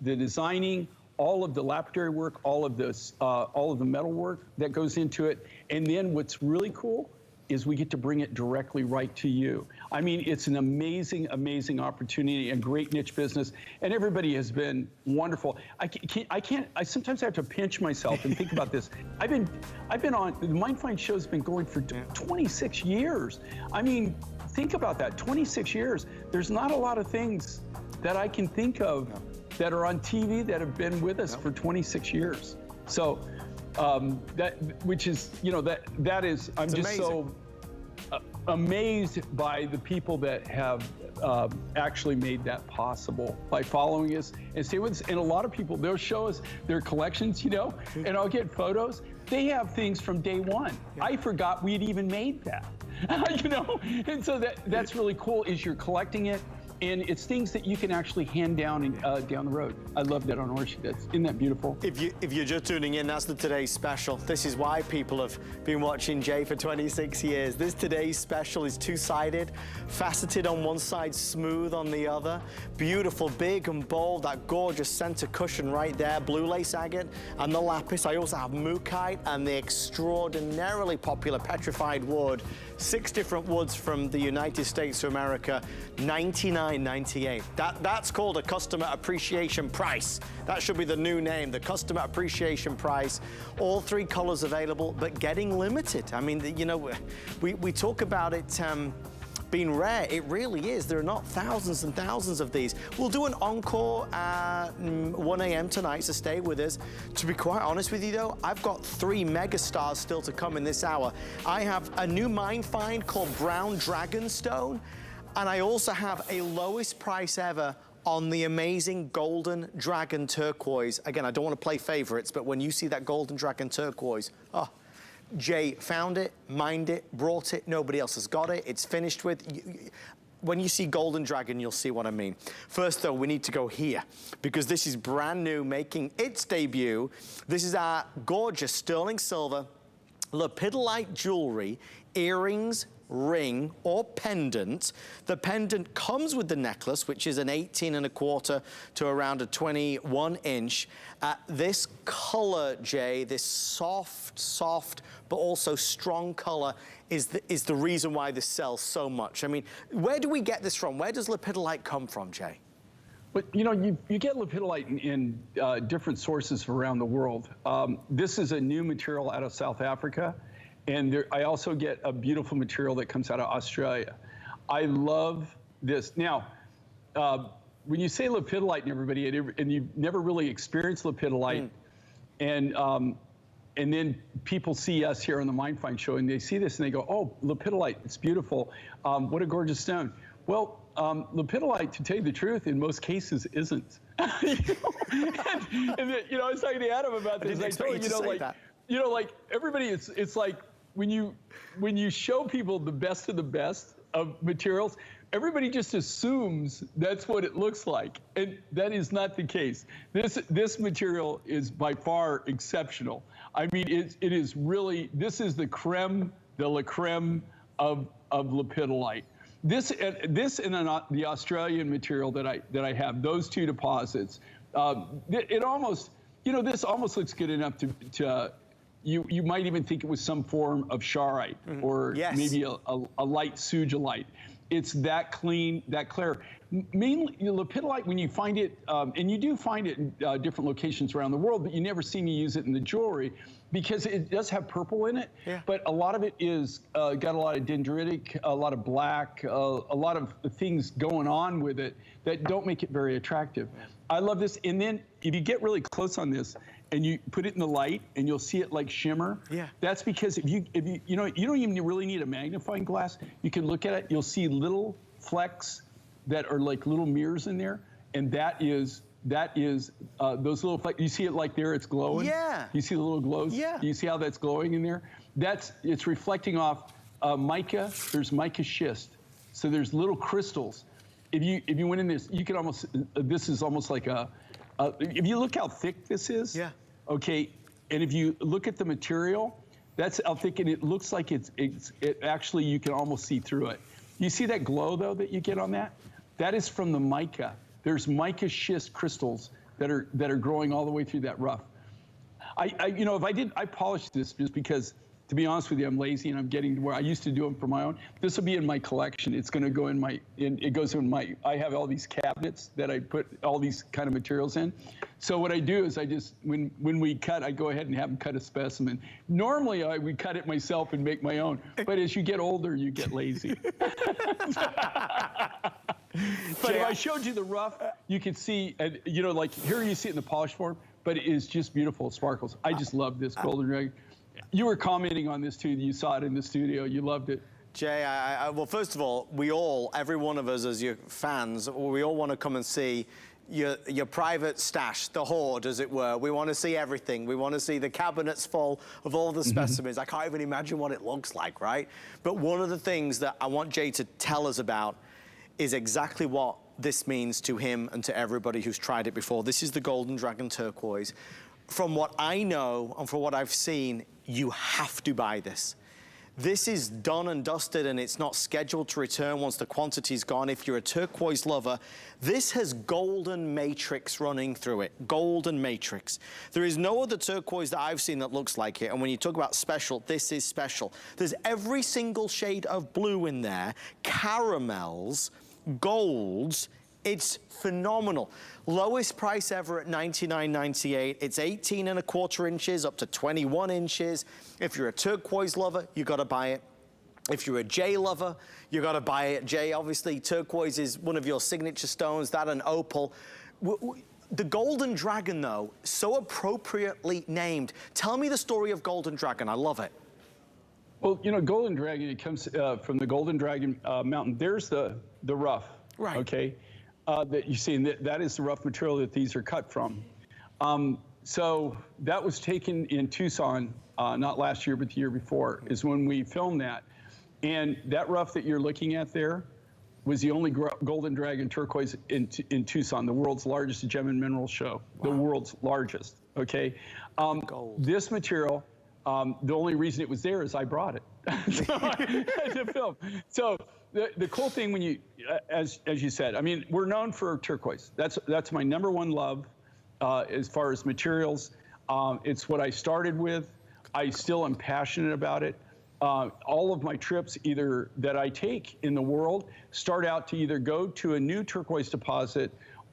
the designing, all of the lapidary work, all of the metal work that goes into it. And then what's really cool is we get to bring it directly right to you. I mean, it's an amazing, amazing opportunity and great niche business, and everybody has been wonderful. I sometimes have to pinch myself and think about this. I've been on, the Mind Find show's been going for 26 years. I mean, think about that, 26 years. There's not a lot of things that I can think of that are on TV that have been with us for 26 years. So, that is, I'm just so amazed by the people that have actually made that possible by following us and stay with us. And a lot of people, they'll show us their collections, you know, and I'll get photos. They have things from day one. Yeah. I forgot we'd even made that, you know? And so that's really cool, is you're collecting it. And it's things that you can actually hand down down the road. I love that on Orchard. Isn't that beautiful?
If you're just tuning in, that's the Today's Special. This is why people have been watching Jay for 26 years. This Today's Special is two-sided, faceted on one side, smooth on the other. Beautiful, big and bold, that gorgeous center cushion right there, blue lace agate and the lapis. I also have mookaite and the extraordinarily popular petrified wood. 6 different woods from the United States of America, $99.98. That's called a customer appreciation price. That should be the new name, the customer appreciation price. All 3 colors available, but getting limited. I mean, you know, we talk about it being rare. It really is. There are not thousands and thousands of these. We'll do an encore at 1 a.m. tonight, so stay with us. To be quite honest with you though, I've got 3 mega stars still to come in this hour. I have a new mine find called Brown Dragonstone, and I also have a lowest price ever on the amazing Golden Dragon Turquoise. Again, I don't want to play favorites, but when you see that Golden Dragon Turquoise, oh, Jay found it, mined it, brought it, nobody else has got it, it's finished with. When you see Golden Dragon, you'll see what I mean. First though, we need to go here, because this is brand new, making its debut. This is our gorgeous sterling silver lepidolite jewelry, earrings, ring or pendant. The pendant comes with the necklace, which is an 18 1/4 to around a 21 inch. This color, Jay, this soft, but also strong color is the reason why this sells so much. I mean, where do we get this from? Where does lepidolite come from, Jay?
But you know, you get lepidolite in different sources around the world. This is a new material out of South Africa. And I also get a beautiful material that comes out of Australia. I love this. Now, when you say lepidolite and everybody, and you've never really experienced lepidolite, and then people see us here on the Mine Find Show and they see this and they go, oh, lepidolite, it's beautiful. What a gorgeous stone. Well, lepidolite, to tell you the truth, in most cases isn't. You know, I was talking to Adam about this. I told him, like everybody, it's like when you show people the best of the best of materials, everybody just assumes that's what it looks like, and that is not the case. This material is by far exceptional. I mean, it is really, this is the creme de la creme of lepidolite. This and the Australian material that I have, those 2 deposits, it almost, you know, this almost looks good enough to you might even think it was some form of charoite or maybe a light sugilite. It's that clean, that clear. Mainly lepidolite, when you find it, and you do find it in different locations around the world, but you never see me use it in the jewelry because it does have purple in it. Yeah. But a lot of it is got a lot of dendritic, a lot of black, a lot of things going on with it that don't make it very attractive. I love this. And then if you get really close on this and you put it in the light and you'll see it like shimmer. Yeah. That's because if you know, you don't even really need a magnifying glass. You can look at it, you'll see little flecks that are like little mirrors in there. And that is those little flecks. You see it like there, it's glowing. Yeah. You see the little glows? Yeah. You see how that's glowing in there? It's reflecting off mica. There's mica schist. So there's little crystals. If you went in this, you could almost, this is almost like if you look how thick this is, okay, and if you look at the material, that's how thick, and it looks like it actually, you can almost see through it. You see that glow, though, that you get on that? That is from the mica. There's mica schist crystals that are growing all the way through that rough. You know, I polished this just because, to be honest with you, I'm lazy and I'm getting to where I used to do them for my own. This will be in my collection. It's going to go I have all these cabinets that I put all these kind of materials in. So what I do is when we cut, I go ahead and have them cut a specimen. Normally I would cut it myself and make my own, but as you get older, you get lazy. But if I showed you the rough, you could see, you know, like here you see it in the polished form, but it is just beautiful. It sparkles. I just love this Golden Dragon. You were commenting on this too. You saw it in the studio. You loved it.
Jay, well, first of all, every one of us as your fans, we all want to come and see your private stash, the hoard, as it were. We want to see everything. We want to see the cabinets full of all the specimens. I can't even imagine what it looks like, right? But one of the things that I want Jay to tell us about is exactly what this means to him and to everybody who's tried it before. This is the Golden Dragon Turquoise. From what I know and from what I've seen, you have to buy this. This is done and dusted, and it's not scheduled to return once the quantity's gone. If you're a turquoise lover, this has golden matrix running through it. Golden matrix. There is no other turquoise that I've seen that looks like it, and when you talk about special, this is special. There's every single shade of blue in there, caramels, golds. It's phenomenal. Lowest price ever at $99.98. It's 18¼ inches up to 21 inches. If you're a turquoise lover, you gotta buy it. If you're a Jay lover, you gotta buy it. Jay, obviously, turquoise is one of your signature stones, that and opal. The Golden Dragon, though, so appropriately named. Tell me the story of Golden Dragon. I love it.
Well, you know, Golden Dragon, it comes from the Golden Dragon mountain. There's the rough,
right?
Okay. That you see, and that is the rough material that these are cut from. So that was taken in Tucson, not last year, but the year before, is when we filmed that. And that rough that you're looking at there was the only Golden Dragon turquoise in Tucson, the world's largest gem and mineral show, the world's largest, okay? This material, the only reason it was there is I brought it to film. So the cool thing when you, as you said, I mean, we're known for turquoise. That's my #1 love as far as materials. It's what I started with. I still am passionate about it. All of my trips either that I take in the world start out to either go to a new turquoise deposit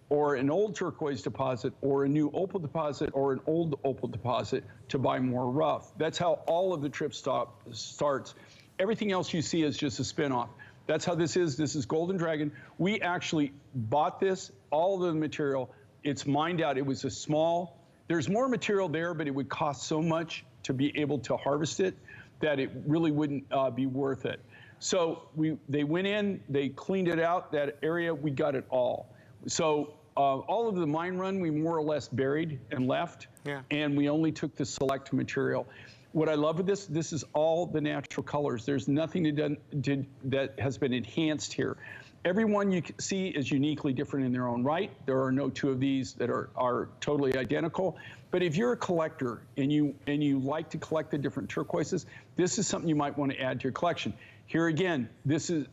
or an old turquoise deposit or a new opal deposit or an old opal deposit to buy more rough. That's how all of the trip starts. Everything else you see is just a spin-off. That's how this is. This is Golden Dragon. We actually bought this, all the material. It's mined out. It was a small, there's more material there, but it would cost so much to be able to harvest it that it really wouldn't be worth it. So they went in, they cleaned it out, that area, we got it all. So all of the mine run, we more or less buried and left, and we only took the select material. What I love with this is all the natural colors. There's nothing that has been enhanced here. Every one you see is uniquely different in their own right. There are no two of these that are totally identical. But if you're a collector and you like to collect the different turquoises, this is something you might want to add to your collection. Here again, this is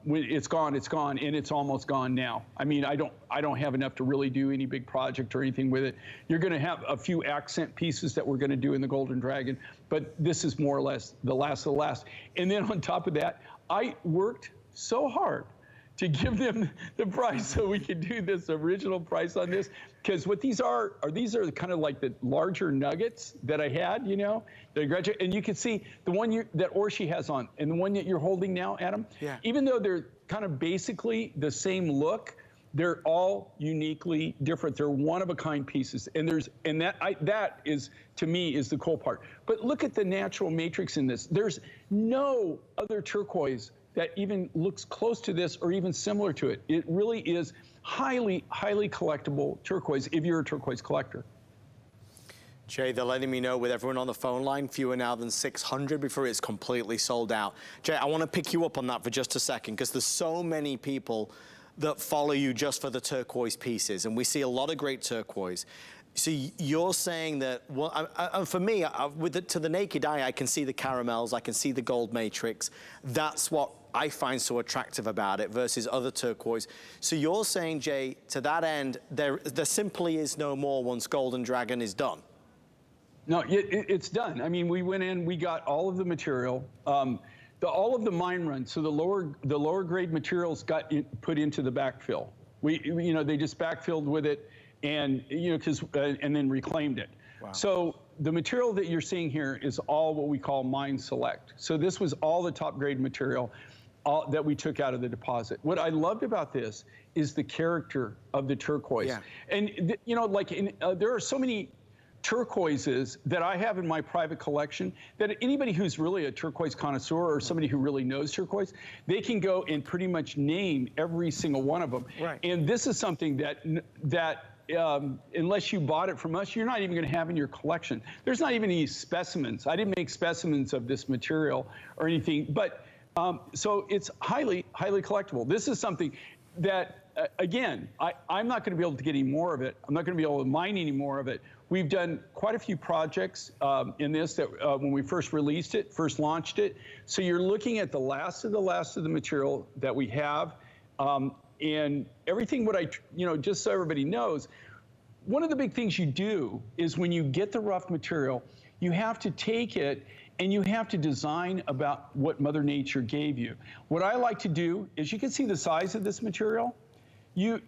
when it's gone, and it's almost gone now. I mean, I don't have enough to really do any big project or anything with it. You're going to have a few accent pieces that we're going to do in the Golden Dragon, but this is more or less the last of the last. And then on top of that, I worked so hard to give them the price so we could do this original price on this. Because what these are kind of like the larger nuggets that I had, you know, that I graduated. And you can see the one that Orshi has on and the one that you're holding now, Adam, even though they're kind of basically the same look, they're all uniquely different. They're one-of-a-kind pieces. And that is, to me, is the cool part. But look at the natural matrix in this. There's no other turquoise that even looks close to this or even similar to it. It really is highly, highly collectible turquoise if you're a turquoise collector.
Jay, they're letting me know with everyone on the phone line, fewer now than 600 before it's completely sold out. Jay, I want to pick you up on that for just a second because there's so many people that follow you just for the turquoise pieces, and we see a lot of great turquoise. So you're saying that, well, for me, to the naked eye, I can see the caramels, I can see the gold matrix. That's what I find so attractive about it versus other turquoise. So you're saying, Jay, to that end, there simply is no more once Golden Dragon is done.
No, it's done. I mean, we went in, we got all of the material, all of the mine runs. So the lower grade materials got put into the backfill. You know, they just backfilled with it, and you know, and then reclaimed it. Wow. So the material that you're seeing here is all what we call mine select. So this was all the top grade material that we took out of the deposit. What I loved about this is the character of the turquoise. Yeah. And you know, like there are so many turquoises that I have in my private collection that anybody who's really a turquoise connoisseur or somebody who really knows turquoise, they can go and pretty much name every single one of them.
Right.
And this is something that unless you bought it from us, you're not even going to have in your collection. There's not even any specimens. I didn't make specimens of this material or anything, but so it's highly, highly collectible. This is something that, again, I'm not going to be able to get any more of it. I'm not going to be able to mine any more of it. We've done quite a few projects in this that when we first released it, first launched it. So you're looking at the last of the material that we have. And everything what just so everybody knows, one of the big things you do is when you get the rough material, you have to take it and you have to design about what Mother Nature gave you. What I like to do is, you can see the size of this material. The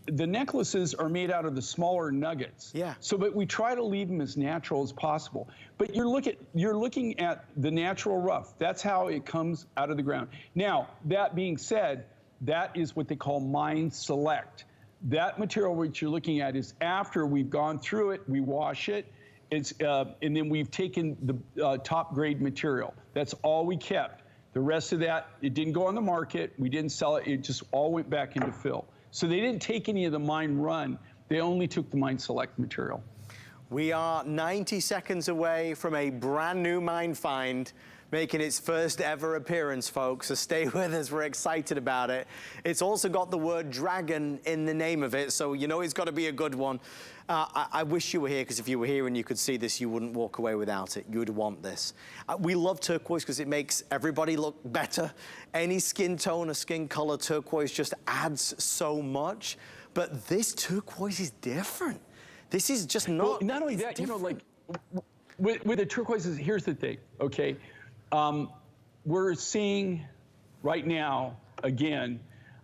necklaces are made out of the smaller nuggets.
Yeah.
So, but we try to leave them as natural as possible. But you're looking at the natural rough. That's how it comes out of the ground. Now, that being said, that is what they call mine select. That material which you're looking at is after we've gone through it, we wash it, and then we've taken the top grade material. That's all we kept. The rest of that, it didn't go on the market. We didn't sell it. It just all went back into fill. So they didn't take any of the mine run. They only took the mine select material.
We are 90 seconds away from a brand new mine find making its first ever appearance, folks. So stay with us. We're excited about it. It's also got the word dragon in the name of it, so you know it's got to be a good one. I wish you were here, because if you were here and you could see this, you wouldn't walk away without it. You would want this. We love turquoise because it makes everybody look better. Any skin tone or skin color, turquoise just adds so much. But this turquoise is different. This is just not.
Well, not only that, different. With the turquoises, here's the thing, okay? We're seeing right now, again,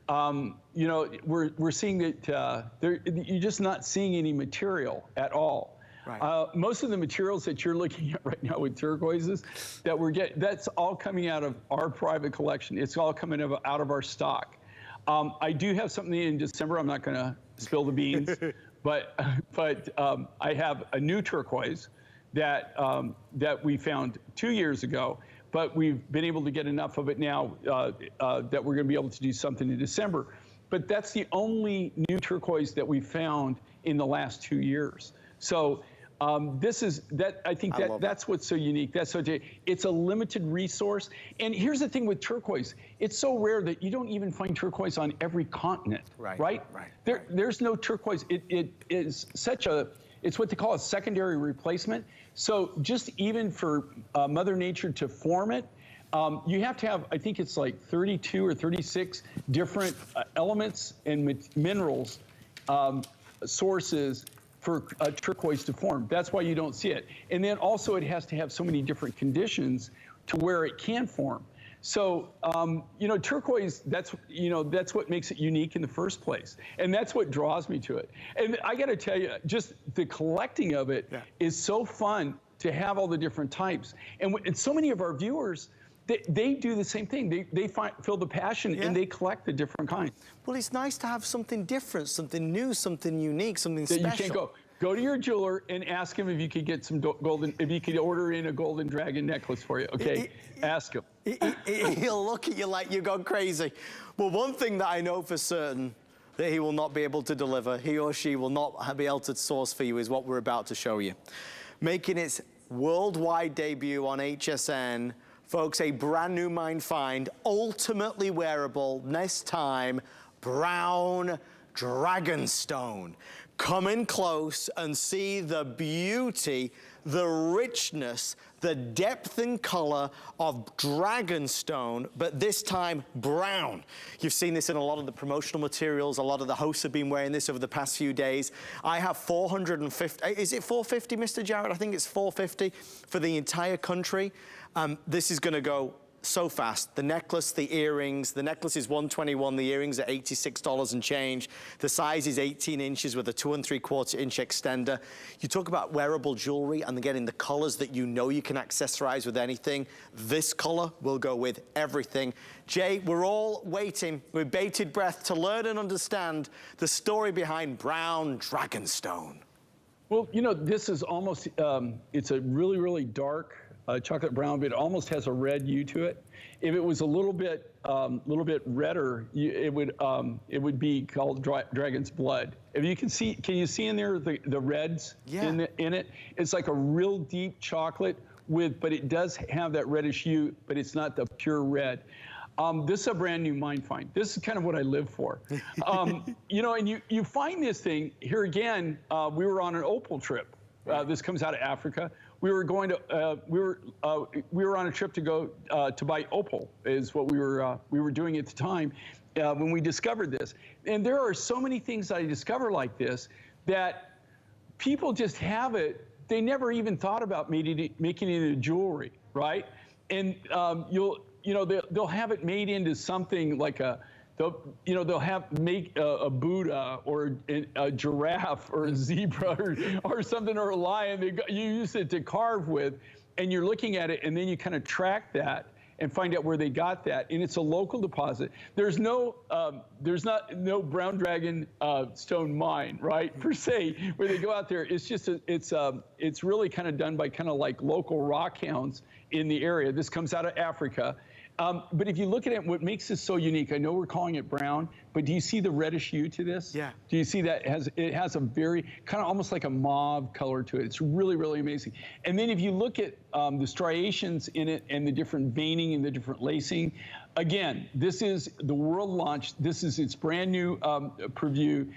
we're seeing that you're just not seeing any material at all. Right. Most of the materials that you're looking at right now with turquoises that we're getting, that's all coming out of our private collection. It's all coming out of our stock. I do have something in December. I'm not going to spill the beans, but I have a new turquoise that we found 2 years ago. But we've been able to get enough of it now that we're going to be able to do something in December. But that's the only new turquoise that we found in the last 2 years. So this is that. I think that's what's so unique. That's so. It's a limited resource. And here's the thing with turquoise: it's so rare that you don't even find turquoise on every continent. Right. There's no turquoise. It is such a. It's what they call a secondary replacement. So just even for Mother Nature to form it, you have to have, I think it's like 32 or 36 different elements and minerals sources for turquoise to form. That's why you don't see it. And then also it has to have so many different conditions to where it can form. So, turquoise, that's what makes it unique in the first place. And that's what draws me to it. And I got to tell you, just the collecting of it is so fun to have all the different types. And so many of our viewers, they do the same thing. They feel the passion and they collect the different kinds.
Well, it's nice to have something different, something new, something unique, something special.
You can't go to your jeweler and ask him if you could get some if he could order in a golden dragon necklace for you. Okay, ask him.
He'll look at you like you've gone crazy. Well, one thing that I know for certain that he will not be able to deliver, he or she will not be able to source for you, is what we're about to show you. Making its worldwide debut on HSN, folks, a brand new mine find, ultimately wearable, next time, brown Dragonstone. Come in close and see the beauty, the richness, the depth and color of Dragonstone, but this time brown. You've seen this in a lot of the promotional materials. A lot of the hosts have been wearing this over the past few days. I have 450, is it 450, Mr. Jarrett? I think it's 450 for the entire country. This is gonna go so fast. The necklace, the earrings, the necklace is $121, the earrings are $86 and change. The size is 18 inches with a 2 3/4 inch extender. You talk about wearable jewelry and getting the colors that you know you can accessorize with anything. This color will go with everything. Jay, we're all waiting with bated breath to learn and understand the story behind brown Dragonstone.
Well, you know, this is almost, it's a really, really dark chocolate brown, but it almost has a red hue to it. If it was a little bit redder, it would be called dragon's blood. If you can you see in there the reds in it? It's like a real deep chocolate but it does have that reddish hue, but it's not the pure red. This is a brand new mine find. This is kind of what I live for. You know, and you find this thing here again. We were on an opal trip. This comes out of Africa. We were going to we were on a trip to go to buy opal is what we were doing at the time when we discovered this. And there are so many things that I discover like this that people just have it. They never even thought about making it into jewelry, right? And they'll have it made into something like they'll make a Buddha or a giraffe or a zebra or something, or a lion. You use it to carve with, and you're looking at it, and then you kind of track that and find out where they got that. And it's a local deposit. There's no brown dragon stone mine, right, per se, where they go out there. It's just it's really kind of done by kind of like local rock hounds in the area. This comes out of Africa. But if you look at it, what makes this so unique, I know we're calling it brown, but do you see the reddish hue to this? Yeah. Do you see that it has a very kind of almost like a mauve color to it? It's really, really amazing. And then if you look at the striations in it and the different veining and the different lacing, again, this is the world launch. This is its brand new preview.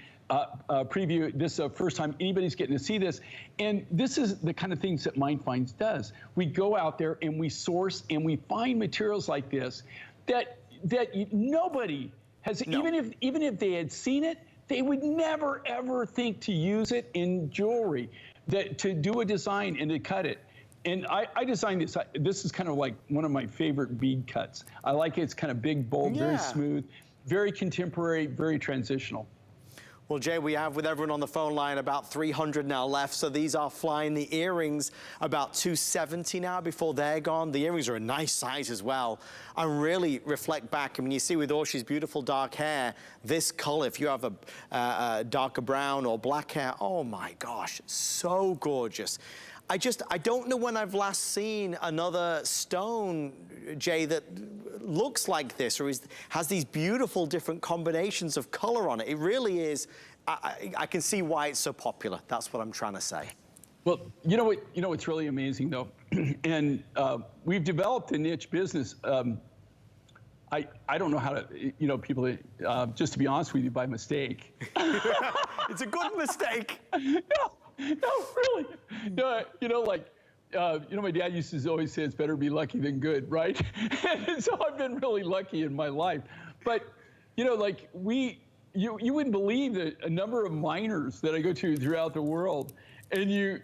This is the first time anybody's getting to see this. And this is the kind of things that Mine Finds does. We go out there and we source and we find materials like this that nobody has, even if they had seen it, they would never ever think to use it in jewelry, to do a design and to cut it. And I designed this. This is kind of like one of my favorite bead cuts. I like it. It's kind of big, bold, very smooth, very contemporary, very transitional.
Well, Jay, we have with everyone on the phone line about 300 now left. So these are flying. The earrings about 270 now before they're gone. The earrings are a nice size as well. And really reflect back. I mean, you see with Orshi's beautiful dark hair, this color, if you have a darker brown or black hair, oh my gosh, so gorgeous. I don't know when I've last seen another stone, Jay, that looks like this or has these beautiful different combinations of color on it. It really is, I can see why it's so popular. That's what I'm trying to say.
Well, you know what's really amazing though, and we've developed a niche business. I don't know how to, people, just to be honest with you, by mistake.
It's a good mistake.
No, really. No, my dad used to always say it's better to be lucky than good, right? And so I've been really lucky in my life. But, you wouldn't believe a number of miners that I go to throughout the world. And you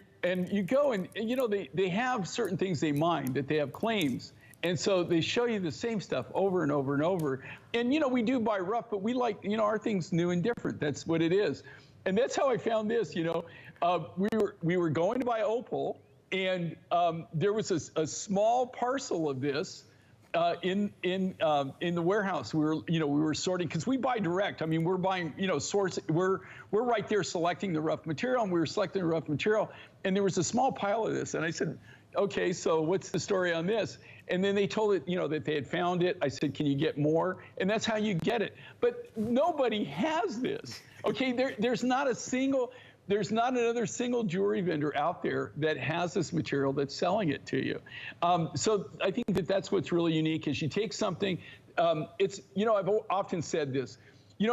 go and they have certain things they mine, that they have claims. And so they show you the same stuff over and over and over. And, we do buy rough, but we like, our thing's new and different. That's what it is. And that's how I found this, we were going to buy opal, and there was a small parcel of this in the warehouse. We were sorting, because we buy direct. I mean, we're buying, source. We're right there selecting the rough material, and we were selecting the rough material, and there was a small pile of this, and I said, okay, so what's the story on this? And then they told it, that they had found it. I said, can you get more? And that's how you get it. But nobody has this. Okay, there's not another single jewelry vendor out there that has this material that's selling it to you. So I think that's what's really unique is you take something, I've often said this,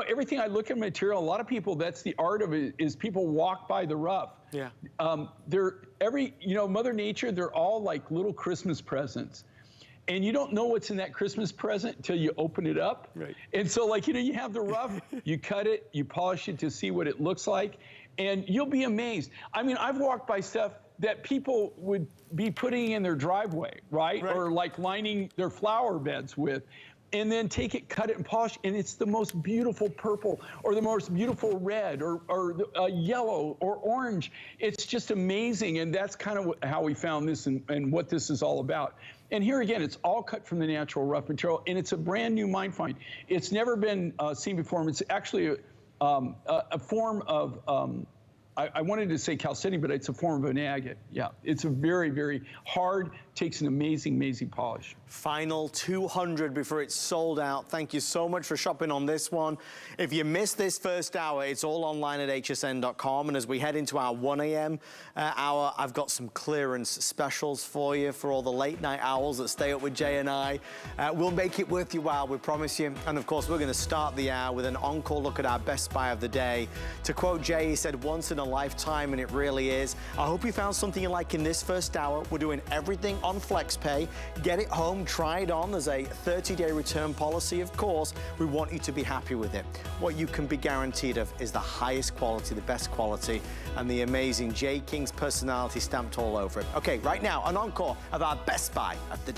everything I look at material, a lot of people, that's the art of it, is people walk by the rough. Yeah. Mother Nature, they're all like little Christmas presents. And you don't know what's in that Christmas present until you open it up. Right. And so you have the rough, you cut it, you polish it to see what it looks like, and you'll be amazed. I mean, I've walked by stuff that people would be putting in their driveway, right? Or lining their flower beds with, and then take it, cut it, and polish, and it's the most beautiful purple or the most beautiful red or yellow or orange. It's just amazing, and that's kind of how we found this and what this is all about. And here again, it's all cut from the natural rough material, and it's a brand new mine find. It's never been seen before. It's actually a form of I wanted to say chalcedony, but it's a form of an agate. Yeah, it's a very, very hard, takes an amazing, amazing polish.
Final 200 before it's sold out. Thank you so much for shopping on this one. If you missed this first hour, it's all online at hsn.com. And as we head into our 1 a.m. Hour, I've got some clearance specials for you for all the late night owls that stay up with Jay and I. We'll make it worth your while, we promise you. And of course, we're going to start the hour with an encore look at our best buy of the day. To quote Jay, he said, once in a lifetime, and it really is. I hope you found something you like in this first hour. We're doing everything on FlexPay. Get it home, try it on. There's a 30-day return policy, of course. We want you to be happy with it. What you can be guaranteed of is the highest quality, the best quality, and the amazing Jay King's personality stamped all over it. Okay, right now, an encore of our best buy of the day.